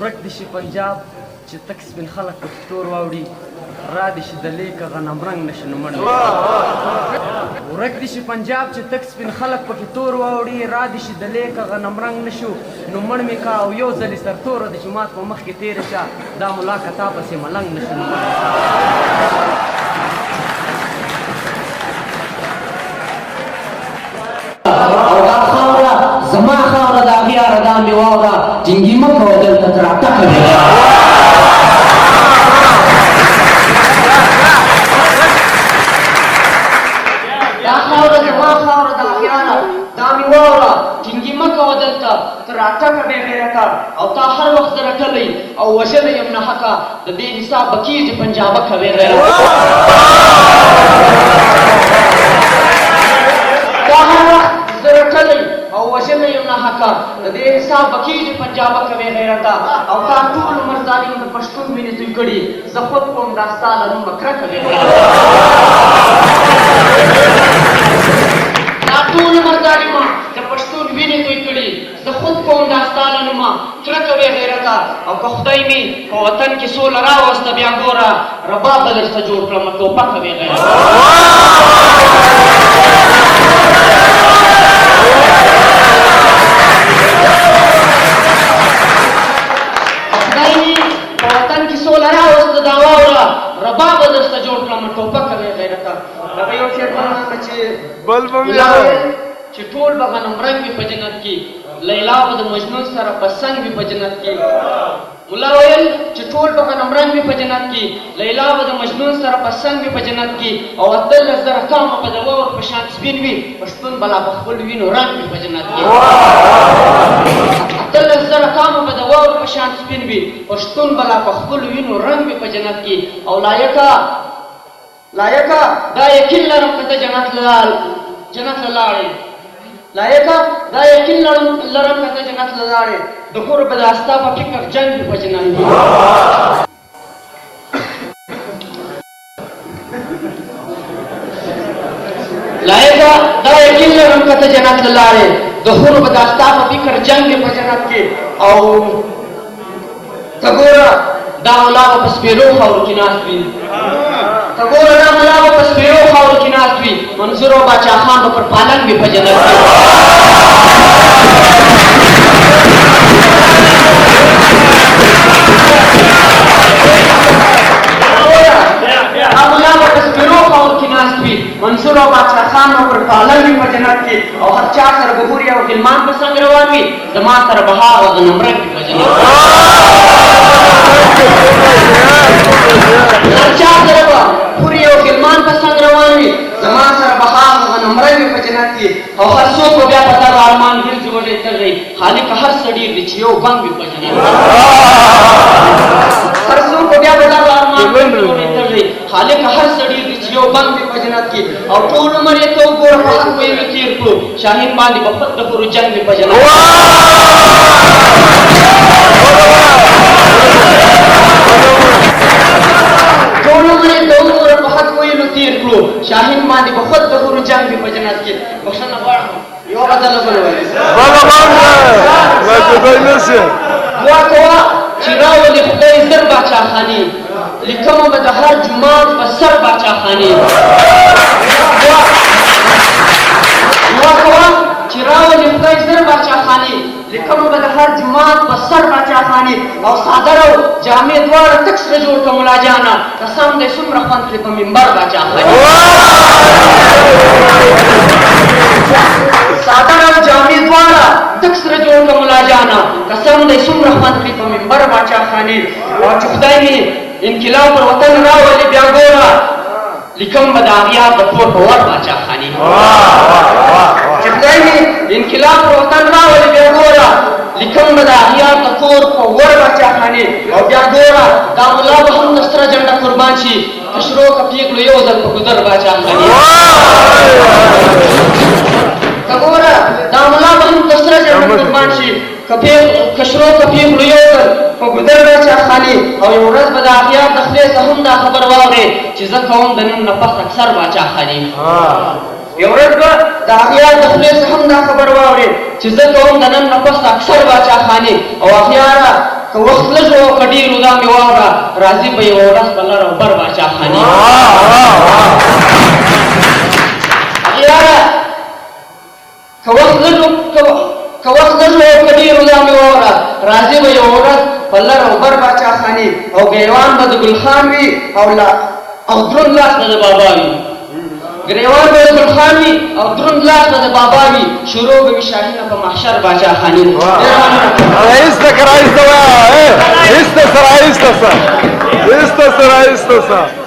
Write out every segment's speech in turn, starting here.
ورک دي شي پنجاب چې تک سپین خلک پکې تور واوړي را دي شي د لیک غنم رنګ نشي نو مړ ورک دي شي پنجاب چې تک سپین خلک پکې تور واوړي را دي شي د لیک غنم رنګ نشو نو مړ مې کا او یو ځلې سرتوره د جومات په مخ کې تېره شه دا ملا کتا پسې ملنګ نشو نو زما خاوره د اغیاره دا مې واوره ټینګي مه کوه دلته تر اټکه مې دا خاوره زما خاوره د اغیاره دا مې واوره ټینګي مه کوه دلته تر اټکه بې غیرته او تا هر وخت زه رټلی او وژلی یم ناحقه د دې حساب به کېږي پنجابه کوې غیرت دا هر وخت زه رټلی او وژلی یم ناحقه د دې حساب به کېږي پنجابه کوې غیرته او تا ټول عمر ظالم د پښتون وینې توی کړي زه خود کوم دا ستا له نومه کرکه وې دا ټول عمر ظالمه د پښتون وینې توی کړي زه خود کوم دا ستا له نومه کرکه وې غیرته او که خدای مې په وطن کې سوله راوسته بیا ګوره رباب به درته جوړ کړمه ټوپکه وې غیرته رباب درسته جوړ کړم ټوپکه وې غیرته دغه یو شعر معلومه چې چې ټول به غنم رنګ وي په جنت کې لیلا به د مجنون سره په څنګ وي په جنت کې ملا ویل چې ټول به غنم رنګ وي په جنت کې لیلا به د مجنون سره په څنګ وي په جنت کې او 18,000 کامه به د واور په شان سپین وي پښتون بلا په خپل وینو رنګ وي په جنت کې 18,000 کامه به د واور په شان سپین وي پښتون بلا په خپل وینو رنګ وي په جنت کې او لایقه دا یقین لرم که ته جنت له لاړې لایقه دا یقین لرم که ته جنت له لاړې د کور به دا ستا په فکر جنګ وي په جنت کې لایقه دا یقین لرم که ته جنت له لاړې د کور به دا ستا په فکر جنګ وي په جنت کې او ته ګوره دا ملا به په سپېرو خاورو کې ناست وي ته ګوره دا ملا به په سپېرو خاورو کې ناست وي منظور او باچا خان به پر پالنګ وي په جنت کې دا ملا به په سپېرو خاورو کې ناست وي منصور او باچا خان به پر پالنګ وي په جنت کې او هر چا سره به ګوري او غلمان په څنګ روان وي زما سره به هغه غنم رنګ وي په جنت کې هر چا سره به پورې یو غلمان په څنګ روان وي زما سره به هغه غنم رنګ وي په جنت کې او هر څوک به بیا په دغه ارمان ګرځي وږی تږی خالق هر څه ډېر دی چې یو بنګ وي په جنت کې هر څوک به بیا په دغه ارمان ګرځي وږی تږی خالق هر څه ډېر دی چې یو بنګ وي په جنت کې او ټول عمر یې ته وګوره په حق ویلو تېر کړو شاهین باندې به خود د پورو جنګ وي په جنت کې ټول عمر یې ته وګوره په حق ویلو تېر کړو شاهین باندې به خود د پورو جنګ وي په جنت کې بخښنه غواړم یو غزله بل وایي دعا کوه چې راولي خدای زر باچا خاني لیکمه به د هر جومات په سر باچا خاني دعا کوه چې راولي خدای زر باچا خاني لیکمه به د هر جومات په سر باچا خاني او څادر او جامې دواړه تک سره جوړ کړه ملا جانه قسم دی څومره خوند کړي په منبر باچا خاني څادر او جامې دواړه تک سره جوړ کړه ملا جانه قسم دی څومره خوند کړي په منبر باچا خاني او چې خدای مې انقلاب پر وطن راولي بیا ګوره لیکم به د اغیار د کور په ور باچا خاني چې خدای مې انقلاب پر وطن راولي بیا ګوره لیکم به د اغیار د کور په ور باچا خاني او بیا ګوره دا ملا به هم د سره جنډه قربان شي کشرو که پیغلو یو ځل په ګودر باچا خاني که ګوره دا ملا به هم د سره جنډه قربان شي کشرو که پیغلو یو ځل په ګودر باچا خاني او یو ورځ به د اغیار د خولې څه هم دا خبر واورې چې زه کوم د نن نه پس اکثر باچا خاني یو ورځ به د اغیار د خولې څه هم دا خبر واورې چې زه کوم د نن نه پس اکثر باچا خاني او اغیاره که وخت لږ و که ډېر و دا مې واوره راځي به یوه ورځ په لر او بر باچا خاني یاره که وخت لږ و که ډېر و دا مې واوره راځي به یوه ورځ په لر او بر باچا خاني او ګریوان به د ګلخان وي او دروند لاس به د بابا وي ګریوان به د ګلخان وي او دروند لاس به د بابا وي شروع به وي شاهینه په محشر باچا خاني آهسته کړه آهسته وایه آهسته سره آهسته سره آهسته سره آهسته سره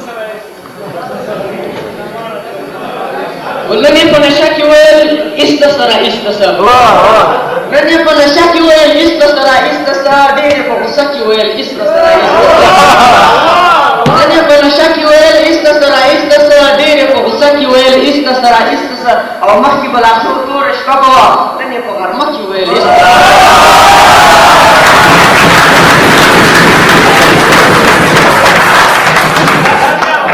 نن یې په نشه کې ویل ایسته سره ایسته سره نن یې په نشه کې ویل ایسته سره ایسته سره ډېر یې په غوسه کې ویل ایسته سره ایسته سره نن یې په نشه کې ویل ایسته سره ایسته سره ډېر یې په غوسه کې ویل ایسته سره ایسته سره او مخکې به لا څو توره شپه به وه نن یې په غرمه کې ویل ایسته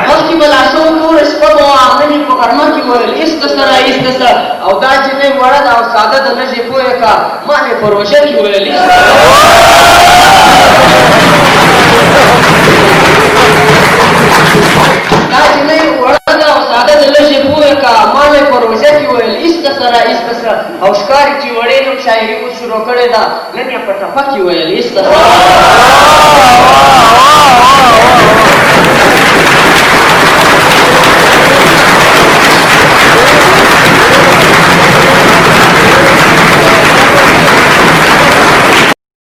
مخکې به لا څو توره شپه به وه نن یې په غرمه کې ویل ایسته سره ایسته سره او دا جنۍ وړه ده او ساده ده لږ یې پوهه که ما یې په روژه کې ویل ایسته دا جنۍ وړه ده او ساده ده لږ یې پوهه که ما یې په روژه کې ویل ایسته سره ایسته سره او ښکاري چې وړې نوم شاعري اوس شروع کړې ده نن یې په ټپه کې ویل ایسته سره